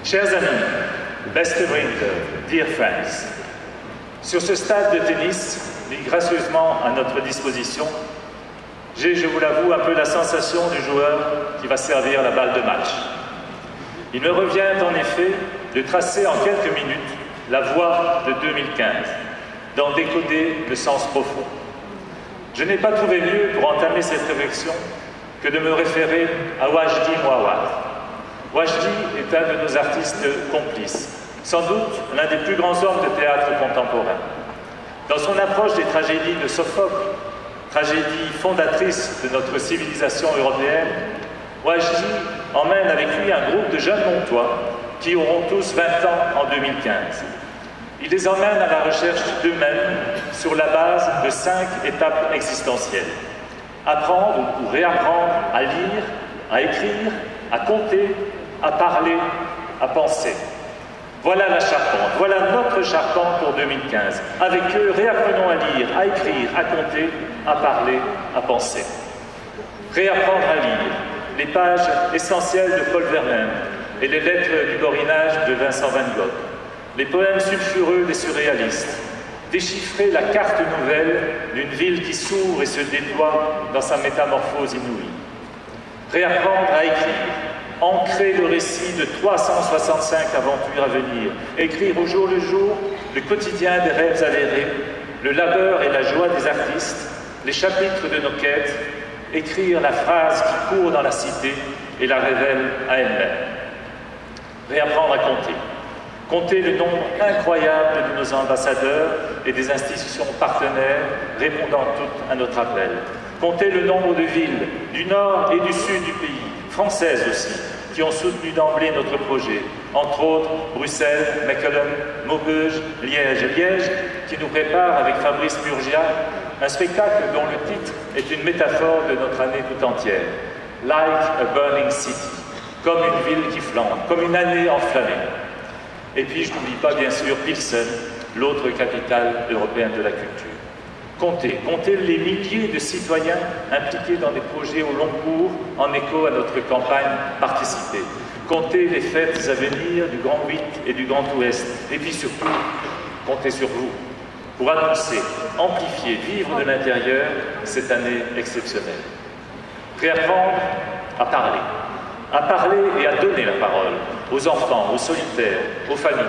Chers amis, beste winter, dear friends, sur ce stade de tennis, mis gracieusement à notre disposition, j'ai, je vous l'avoue, un peu la sensation du joueur qui va servir la balle de match. Il me revient en effet de tracer en quelques minutes la voie de 2015, d'en décoder le sens profond. Je n'ai pas trouvé mieux pour entamer cette réflexion que de me référer à Wajdi Mouawad. Wajdi est un de nos artistes complices, sans doute l'un des plus grands hommes de théâtre contemporain. Dans son approche des tragédies de Sophocle, tragédie fondatrice de notre civilisation européenne, Wajdi emmène avec lui un groupe de jeunes Montois qui auront tous 20 ans en 2015. Il les emmène à la recherche d'eux-mêmes sur la base de 5 étapes existentielles. Apprendre ou réapprendre à lire, à écrire, à compter, à parler, à penser. Voilà la charpente, voilà notre charpente pour 2015. Avec eux, réapprenons à lire, à écrire, à compter, à parler, à penser. Réapprendre à lire les pages essentielles de Paul Verlaine et les lettres du borinage de Vincent van Gogh, les poèmes sulfureux des surréalistes, déchiffrer la carte nouvelle d'une ville qui s'ouvre et se déploie dans sa métamorphose inouïe. Réapprendre à écrire, ancrer le récit de 365 aventures à venir, écrire au jour le jour le quotidien des rêves avérés, le labeur et la joie des artistes, les chapitres de nos quêtes, écrire la phrase qui court dans la cité et la révèle à elle-même. Réapprendre à compter. Compter le nombre incroyable de nos ambassadeurs et des institutions partenaires répondant toutes à notre appel. Compter le nombre de villes du nord et du sud du pays, françaises aussi, qui ont soutenu d'emblée notre projet. Entre autres, Bruxelles, Mechelen, Maubeuge, Liège, qui nous prépare avec Fabrice Murgia un spectacle dont le titre est une métaphore de notre année tout entière. Like a burning city, comme une ville qui flambe, comme une année enflammée. Et puis, je n'oublie pas bien sûr Pilsen, l'autre capitale européenne de la culture. Comptez les milliers de citoyens impliqués dans des projets au long cours en écho à notre campagne Participer. Comptez les fêtes à venir du Grand 8 et du Grand Ouest. Et puis surtout, comptez sur vous pour annoncer, amplifier, vivre de l'intérieur cette année exceptionnelle. Réapprendre à parler et à donner la parole aux enfants, aux solitaires, aux familles.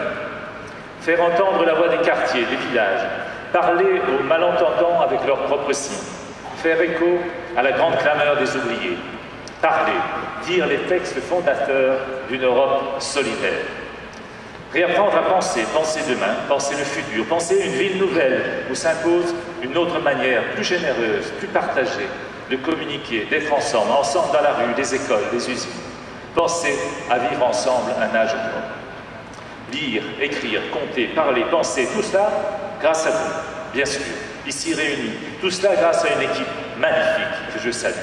Faire entendre la voix des quartiers, des villages, parler aux malentendants avec leurs propres signes, faire écho à la grande clameur des ouvriers, parler, dire les textes fondateurs d'une Europe solidaire. Réapprendre à penser demain, penser le futur, penser une ville nouvelle où s'impose une autre manière, plus généreuse, plus partagée, de communiquer, d'être ensemble dans la rue, les écoles, les usines. Penser à vivre ensemble un âge nouveau. Lire, écrire, compter, parler, penser, tout cela grâce à vous, bien sûr, ici réunis. Tout cela grâce à une équipe magnifique que je salue,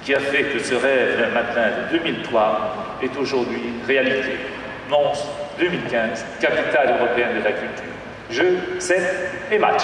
qui a fait que ce rêve d'un matin de 2003 est aujourd'hui réalité. Mons 2015, capitale européenne de la culture. Jeux, 7 et match.